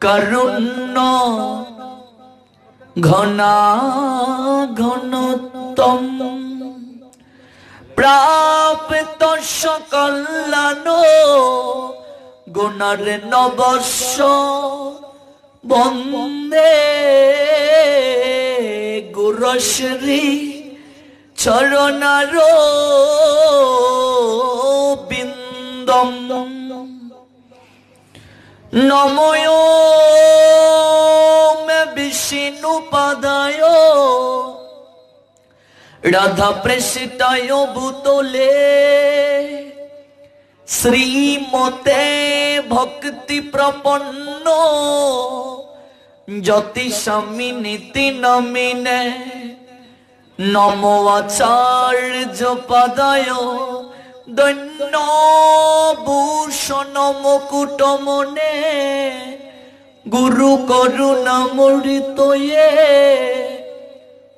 কারুণ্য ঘনা ঘনতম প্রাপ্ত সকল্যাণ গুণারে নবস্য বন্দে গুরুশ্রী চরণার বিন্দম নময় মে বিষ্ণু পাদায় রাধা প্রেষিতায় ভূতলে শ্রীমতে ভক্তি প্রপন্ন জ্যোতি স্বামী নীতি নমিনে নমো আচার্য পাদায় দৈন্য ভূষণ মুকুট মনে গুরু করুণা মূর্তয়ে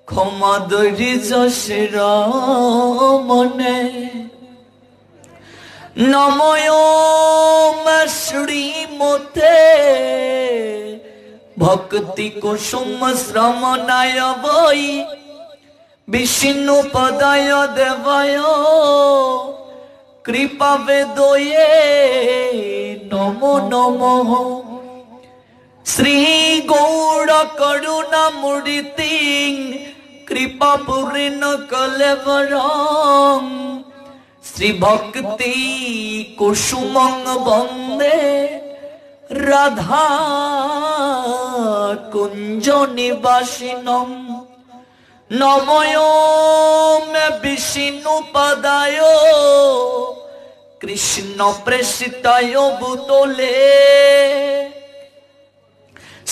ক্ষমা দরি যশের মনে নময় শ্রীমতে ভক্তি কুসুম শ্রমণায় বৈ বিষ্ণু পদায় দেবায় কৃপা বেদয়ে নমো নমঃ শ্রী গৌড় করুণা মূর্তি কৃপা পূর্ণ কলেবরং শ্রী ভক্তি কুসুমং বন্দে রাধা কুঞ্জ নিবাসিনম নময় মে বিষ্ণু পদায় কৃষ্ণ প্রেষিতায় ভূতলে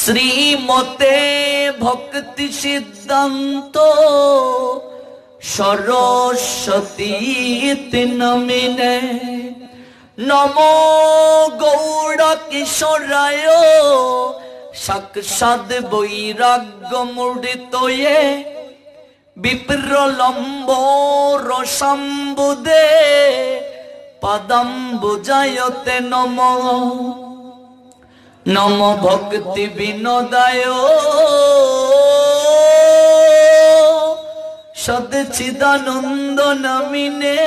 শ্রীমতে ভক্তি সিদ্ধান্ত সরস্বতী নমিনে নমো গৌড় কিশোরায় সাক্ষাৎ বৈরাগ্য মূর্তয়ে বিপ্রলম্ব রসাম্বুদে পদম্বুজায়তে নমঃ নম ভক্তি বিনোদায় সদচিদানন্দ নামিনে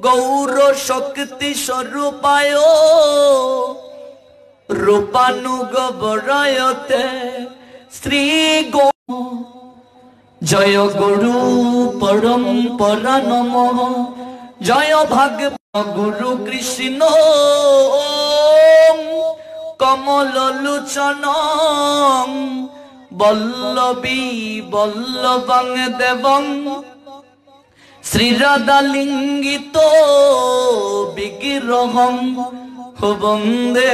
গৌর শক্তি স্বরূপায় রূপানুগবরায়তে শ্রী গো জয় গুরু পরম্পরা নমঃ জয় ভাগবত গুরু কৃষ্ণ কমল লোচন বল্লভী বল্লভং দেবং শ্রীরাধা লিঙ্গিত বিগ্রহং বন্দে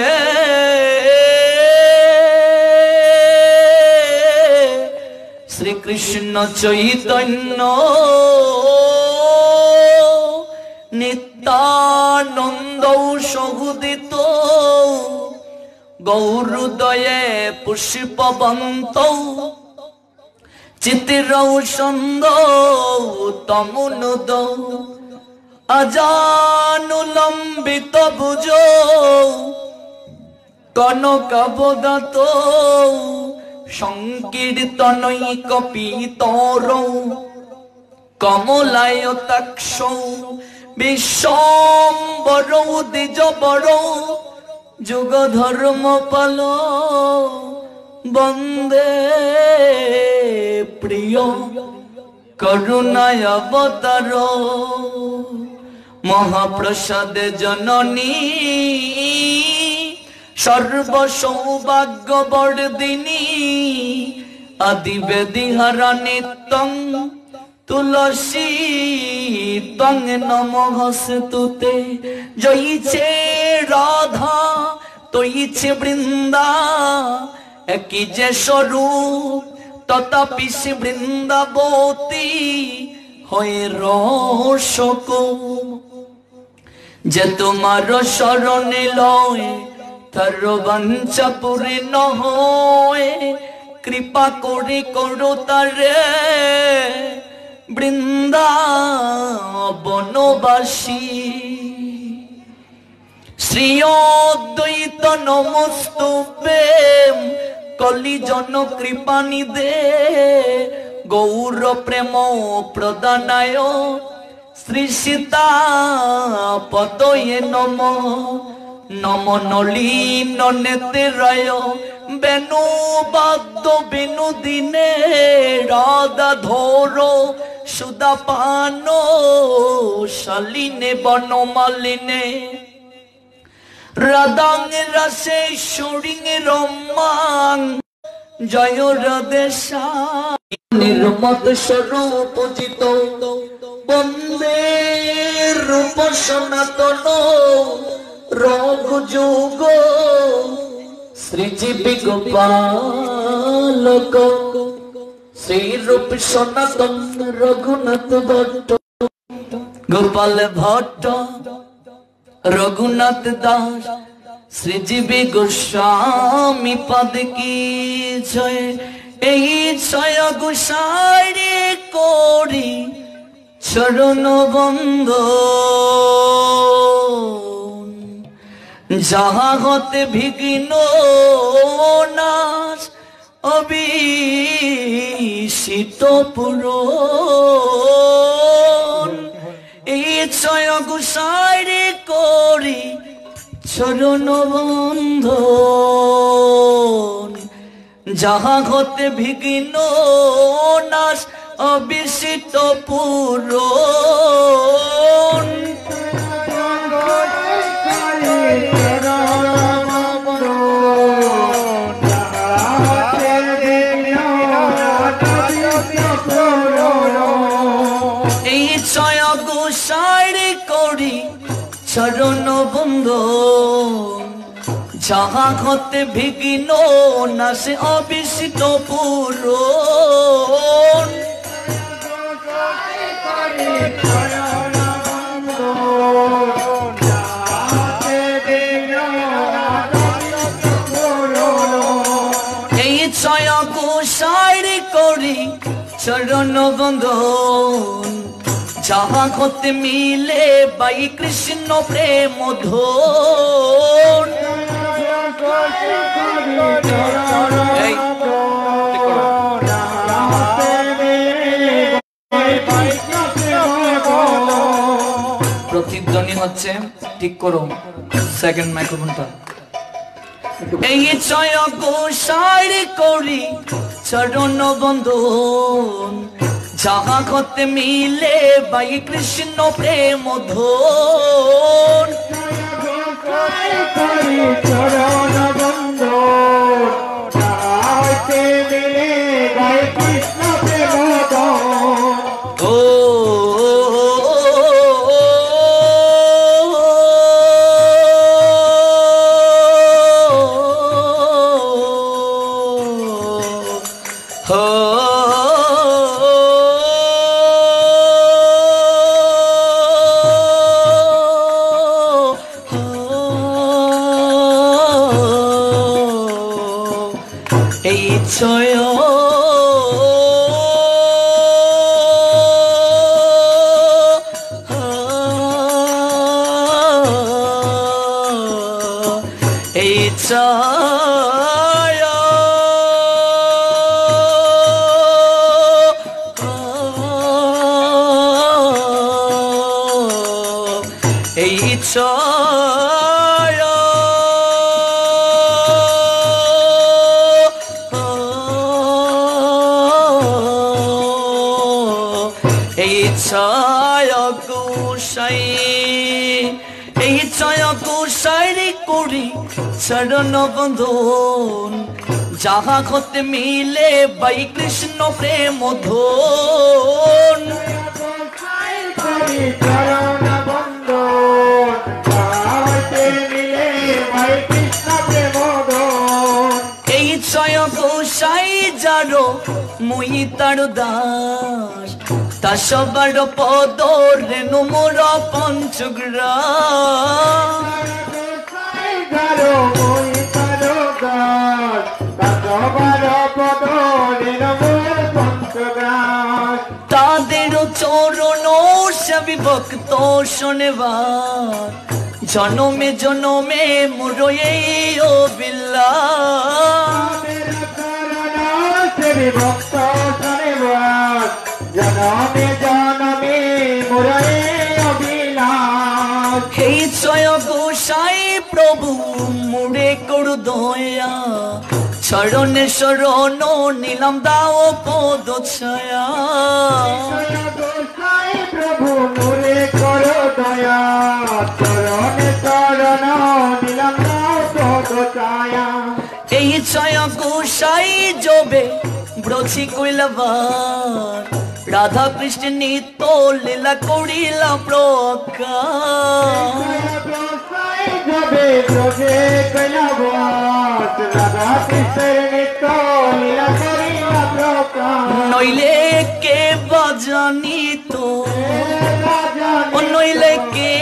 শ্রীকৃষ্ণ চৈতন্য নিত্যানন্দ সহুদিত গৌরুদয়ে পুষ্পবন্ত চিতিরৌষন্দ তমুনুদ আজানুলম্বিত ভুজ কনকাবদাত সংকীর্তনৈক পীতর কমলায়তাক্ষ বিশ্বম্বর দ্বিজবর যুগ ধর্ম পাল বন্দে প্রিয় করুণায় অবতার মহাপ্রসাদ জননী সর্ব সৌভাগ্য বর্দিনী আদিবেদী হরা নিত্যং তুলসী তং নমস্তুতে জয়িছে রাধা তৈছে বৃন্দা একই যে স্বরূপ তথাপি সে বৃন্দাবতী হয়ে রসক যে তোমার শরণে লয় তার বাঞ্ছা পূর্ণ হয় কৃপা করে করো তারে বৃন্দাবনবাসী। শ্রী শ্রী অদ্বৈত নমস্তুতে কলি জন কৃপানিদে গৌর প্রেম প্রদানায় শ্রী সীতা পদয়ে নম নম নলিন নেত্রায় বেনু বাদ্য বিনোদিনে রাধা ধর সুদা পান শালিনে বনমালিনে রাধাং রসে সুরিং রম্মাং জয় রাধেশা নির্মত স্বরূপ জিত বন্দে রূপ সনাতন রঘুযোগ শ্রীজীবী গোপালক শ্রীরূপ সনাতন রঘুনাথ ভট্ট গোপাল ভট্ট रघुनाथ दास श्रीजीवी गोस्वामी पद की जय छय गोसाई कोरी चरण बंद जहाँ होते विघ्न नाश अभिषित पुरोन छय गोसाई करी चरण बंधन जहाँ होते विघ्न नाश अभिषित पुरोन छय गोसाई करी चरण बंधन जहाँ होते विघ्न नाश अभिषित पुरोन छय गोसाई करी चरण बंधन जहाँ होते मिले बाई कृष्ण प्रेम धोन प्रतिध्वनि होच्छे ठीक करो सेकंड माइक्रोफोनटा এই ছয় গোসাই করি চরণ বন্ধন जहाँ होते मिले बाई कृष्ण प्रेम धोन ছয় এই ছয় এই ছয় छय गोसाई करी चरण बंधन जहाँ होते मिले बाई कृष्ण प्रेम धोन छय गोसाई जारो मुई तार दास ता सबार पद रेणु मोर पंचग्रा तादेर चरण सेवी भक्त शोनेबार জনমে জনমে মুরয়ে অভিলাষ ভক্ত জনমে জনমে মুরয়ে অভিলাষ। হে জয় গোসাই প্রভু মুড়ে করু দয়া, চরণে শরণ নিলাম দাও পদ ছায়া। গোসাই প্রভু মুড়ে করো দয়া, চরণে শরণ নিলাম দাও পদ ছায়া। এই জয় গোসাই জবে ব্রছি কইলাবার, রাধা কৃষ্ণ নিত্য লীলা করিলা প্রকাশ। গোসাই জবে ব্রজে কইলাবার, রাধা কৃষ্ণের নিত্য লীলা করিলা প্রকাশ। নইলে কে বাজানিত, নইলে কে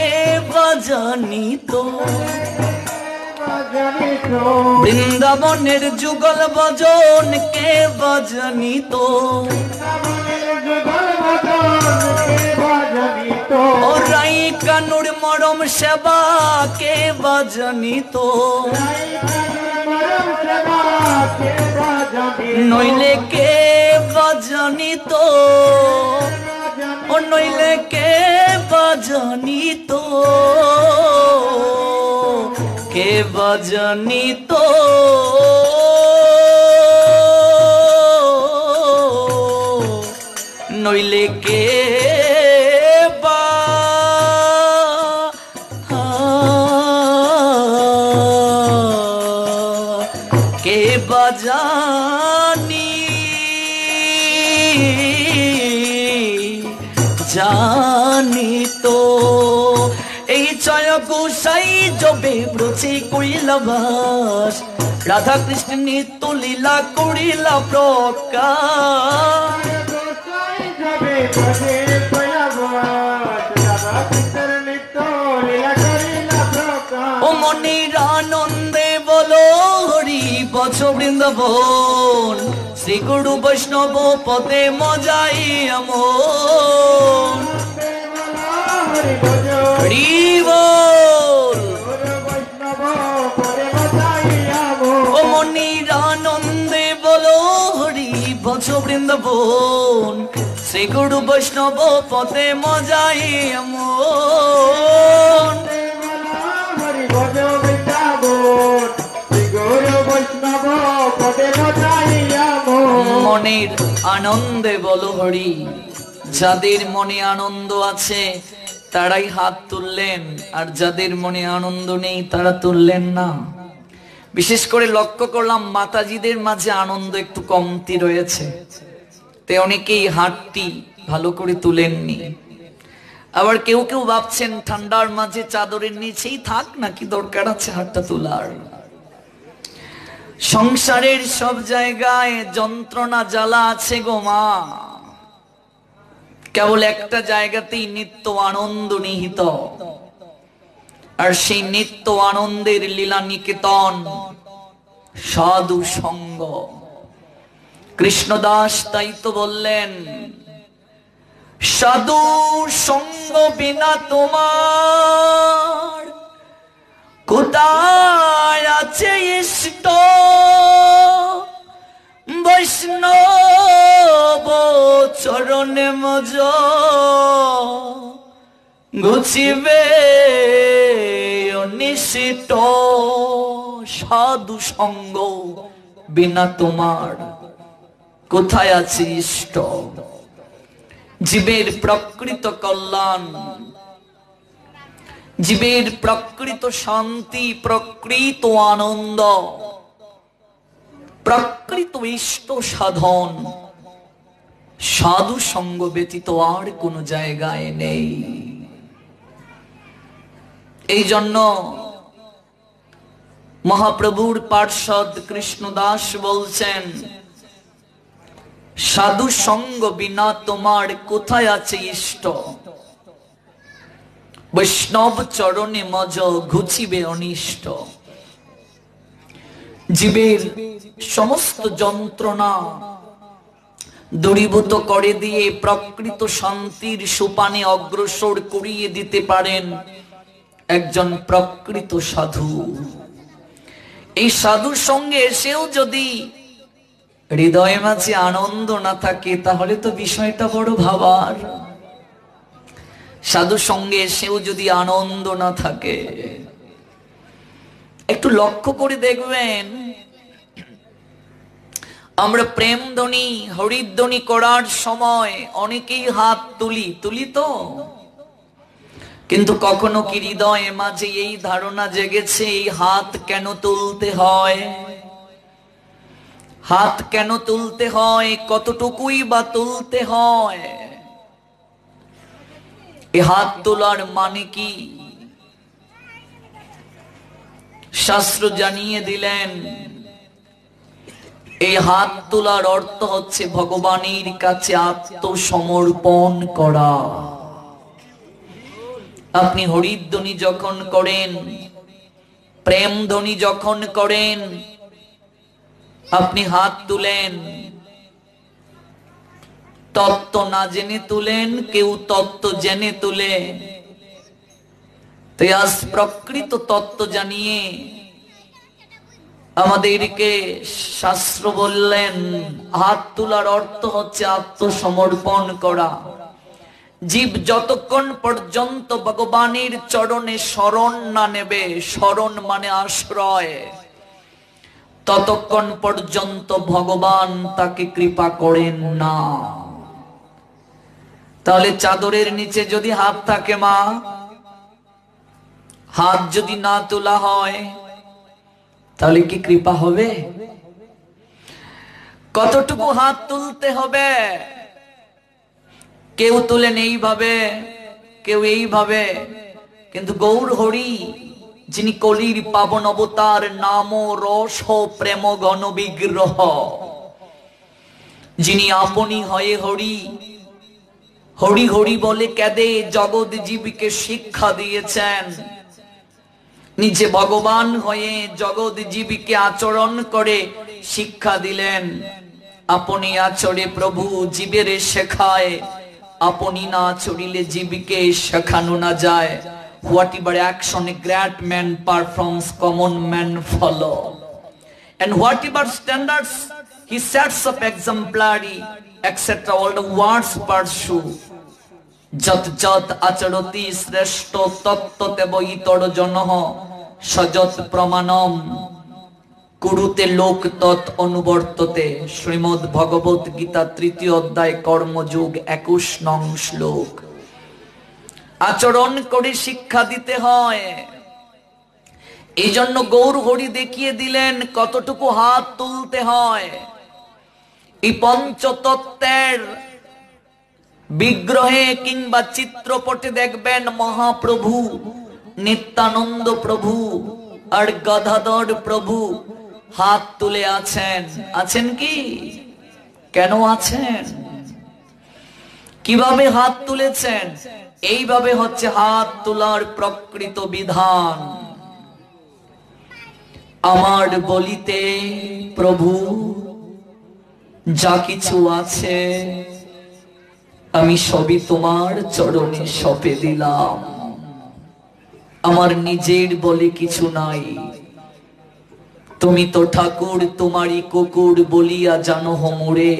বাজানিত, বৃন্দাবনের যুগল ভজন কে বাজানিত। ও রাই কানুর মরম সেবা কে বাজানিত, নইলে কে বাজানিত, ও নইলে কে বাজানিত, কে বাজানিত। নইলে কে কে বাজানি জানিত। এই জয় গোসাই জবে ব্রজে কইলাবাস, রাধা কৃষ্ণ নিত্য লীলা করিলা প্রকাশ। ও মনির আনন্দে বলো হরি বছ বৃন্দাবন, শ্রী গুরু বৈষ্ণব পদে মজাই আমন। হরি বল। ও মনির আনন্দে বলো হরি বছ বৃন্দাবন, শ্রী গুরু বৈষ্ণব পদে মজাই আমন। মনের আনন্দে বলো হরি। যাদের মনে আনন্দ আছে তারাই হাত তুললেন, আর যাদের মনে আনন্দ নেই তারা তুললেন না। বিশেষ করে লক্ষ্য করলাম মাতাজিদের মাঝে আনন্দ একটু কমতি রয়েছে, তে অনেকেই হাতটি ভালো করে তুলেননি। আবার কেউ কেউ ভাবছেন ঠান্ডার মাঝে চাদরের নিচেই থাক, নাকি দরকার আছে হাতটা তোলার। সংসারের সব জায়গায় যন্ত্রণা জ্বালা আছে গো মা, কেবল একটা জায়গাতেই নিত্য আনন্দ নিহিত, আর সেই নিত্য আনন্দের লীলা নিকেতন সাধু সঙ্গ। কৃষ্ণদাস তাই তো বললেন, সাধু সঙ্গ বিনা তোমার কোথায় আছে ইষ্ট, বৈষ্ণব চরণে মজ গুছিবে অনিশ্চিত। সাধু সঙ্গ বিনা তোমার কোথায় আছে ইষ্ট। জীবের প্রকৃত কল্যাণ, জীবের প্রকৃত শান্তি, প্রকৃত আনন্দ, প্রকৃত ইষ্ট সাধন সাধু সঙ্গ ব্যতীত আর কোন জায়গায় নেই। এই জন্য মহাপ্রভুর পার্ষদ কৃষ্ণদাস বলছেন, সাধু সঙ্গ বিনা তোমার কোথায় আছে ইষ্ট, বৈষ্ণব চরণে মজ ঘুচিবে অনিষ্ট। জীবের সমস্ত যন্ত্রণা দূরীভূত করে দিয়ে প্রকৃত শান্তির সোপানে অগ্রসর করিয়ে দিতে পারেন একজন প্রকৃত সাধু। এই সাধুর সঙ্গে এসেও যদি হৃদয়ে মাঝে আনন্দ না থাকে তাহলে তো বিষয়টা বড় ভাবার। সাধুর সঙ্গে এসেও যদি আনন্দ না থাকে, একটু লক্ষ্য করে দেখবেন, আমরা প্রেম ধ্বনি হরিধ্বনি করার সময় অনেকেই হাত তুলি তো, কিন্তু কখনো কি হৃদয়ে মাঝে এই ধারণা জেগেছে এই হাত কেন তুলতে হয়? হাত কেন তুলতে হয়? কতটুকুই বা তুলতে হয়? এই হাত তোলার মানে কি? শাস্ত্র জানিয়ে দিলেন, এই হাত তোলার অর্থ হচ্ছে ভগবানের কাছে আত্মসমর্পণ করা। আপনি হরিধ্বনি যখন করেন, প্রেম ধ্বনি যখন করেন, আপনি হাত তুলেন, তত্ত্ব না জেনে তুলেন, কেউ তত্ত্ব জেনে তুলে। তাই আজ প্রকৃত তত্ত্ব জানিয়ে আমাদেরকে শাস্ত্র বললেন হাত তোলার অর্থ হচ্ছে আত্মসমর্পণ করা। জীব যতক্ষণ পর্যন্ত ভগবানের চরণে শরণ না নেবে, শরণ মানে আশ্রয়, ততক্ষণ পর্যন্ত ভগবান তাকে কৃপা করেন না। তাহলে চাদরের নিচে যদি হাত থাকে মা, হাত যদি না তোলা হয় তাহলে কি কৃপা হবে? কতটুকু হাত তুলতে হবে? কেউ তুলেন এইভাবে, কেউ এইভাবে, কিন্তু গৌর হরি যিনি কলির পাবন অবতার, নাম রস প্রেম গণ বিগ্রহ, যিনি আপনি হয়ে হরি, হরি হরি বলে কেঁদে জগৎ জীবকে শিক্ষা দিয়েছেন, নিজে ভগবান হয়ে জগৎ জীবকে আচরণ করে শিক্ষা দিলেন। আপনি আচরে প্রভু জীবের শেখায়, আপনি না চড়িলে জীবকে শেখানো না যায়। Whatever action a great man performs, common men follow, and whatever standards he sets up exemplary, etc. all the words pursue. যত যত আচরতি শ্রেষ্ঠ তত্ত্বতেব ইতর জনঃ সযৎ প্রমাণম কুরুতে লোক তৎ অনুবর্ততে। শ্রীমদ্ ভগবত গীতা 3য় অধ্যায় কর্মযোগ 21 নং শ্লোক। আচরণ করে শিক্ষা দিতে হয়। এই জন্য গৌর হরি দেখিয়ে দিলেন কতটুকু হাত তুলতে হয়। এই পঞ্চতত্ত্বের বিগ্রহে কিংবা চিত্রপটে দেখবেন মহাপ্রভু, নিত্যানন্দ প্রভু আর গদাধর প্রভু হাত তুলে আছেন। আছেন কি? কেন আছেন? কিভাবে হাত তুলেছেন? এইভাবে হচ্ছে হাত তোলার প্রকৃত বিধান। আমার বলিতে প্রভু যা কিছু আছে আমি সবই তোমার চরণে সঁপে দিলাম। আমার নিজের বলে কিছু নাই, তুমি তো ঠাকুর তোমারই কুকুর বলিয়া জানো মোরে।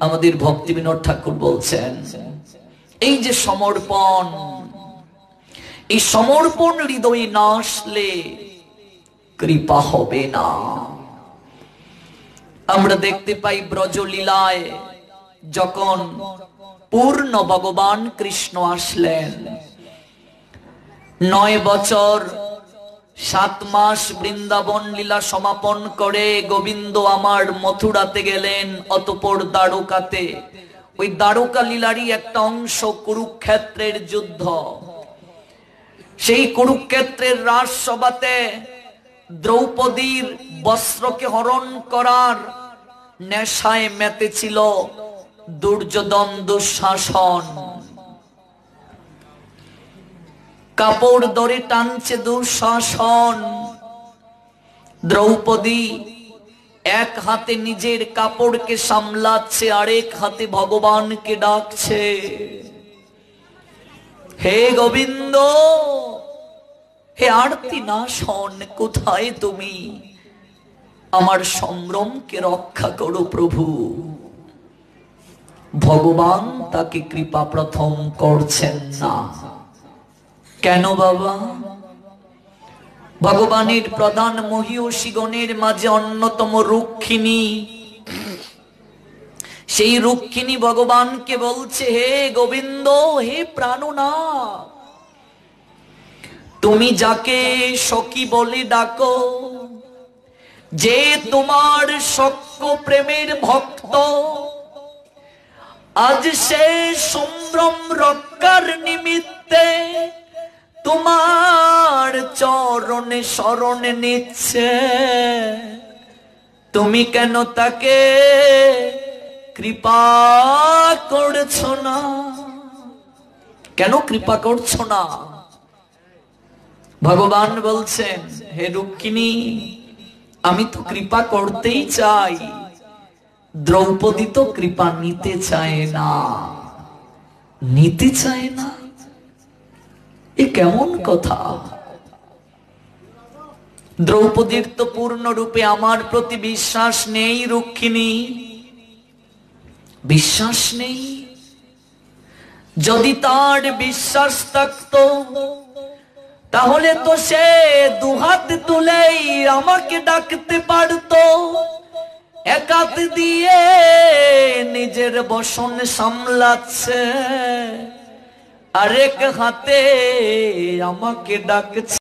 আমাদের ভক্তি বিনোদ ঠাকুর বলছেন এই যে সমর্পণ, এই সমর্পণ হৃদয়ে না আসলে কৃপা হবে না। আমরা দেখতে পাই ব্রজলীলায় যখন পূর্ণ ভগবান কৃষ্ণ আসলেন, 9 বছর 7 মাস বৃন্দাবন লীলা সমাপন করে গোবিন্দ আমার মথুরাতে গেলেন, অতঃপর দ্বারকাতে। ওই দ্বারকা লীলারই একটা অংশ কুরুক্ষেত্রের যুদ্ধ। সেই কুরুক্ষেত্রের রাজসভাতে দ্রৌপদীর বস্ত্রকে হরণ করার নেশায় মেতেছিল দুর্যোধন দুঃশাসন। কাপড় ধরে টানছে দুঃশাসন। দ্রৌপদী এক হাতে নিজের কাপড়কে সামলাচ্ছে, আরেক হাতে ভগবানকে ডাকছে, হে গোবিন্দ হে আরতি নাশন, কোথায় তুমি? আমার সম্ভ্রমকে রক্ষা করো প্রভু। ভগবান তাকে কৃপা প্রথম করছেন না। কেন বাবা? ভগবানের প্রধান মহিষীগণের মাঝে অন্যতম রুক্মিণী, সেই রুক্মিণী ভগবানকে বলছে, হে গোবিন্দ, হে প্রাণনাথ, তুমি যাকে সখী বলে ডাকো, যে তোমার সখ্য প্রেমের ভক্ত, আজ সে সম্ভ্রম রক্ষার নিমিত্তে তোমার চরণে শরণ নিচ্ছে। তুমি কেন তাকে কৃপা করছো না? কেন কৃপা করছো না? ভগবান বলছেন, হে রুক্মিণী, আমি তো কৃপা করতেই চাই, দ্রৌপদী তো কৃপা নিতে চায় না, নিতে চায় না। এ কেমন কথা? দ্রৌপদীর তো পূর্ণরূপে আমার প্রতি বিশ্বাস নেই রুক্মিণী, বিশ্বাস নেই। যদি তার বিশ্বাস থাকতো তাহলে তো সে দুহাত তুলেই আমাকে ডাকতে পারতো। এক হাত দিয়ে নিজের বসন সামলাচ্ছে, আরেক হাতে আমাকে ডাকছে।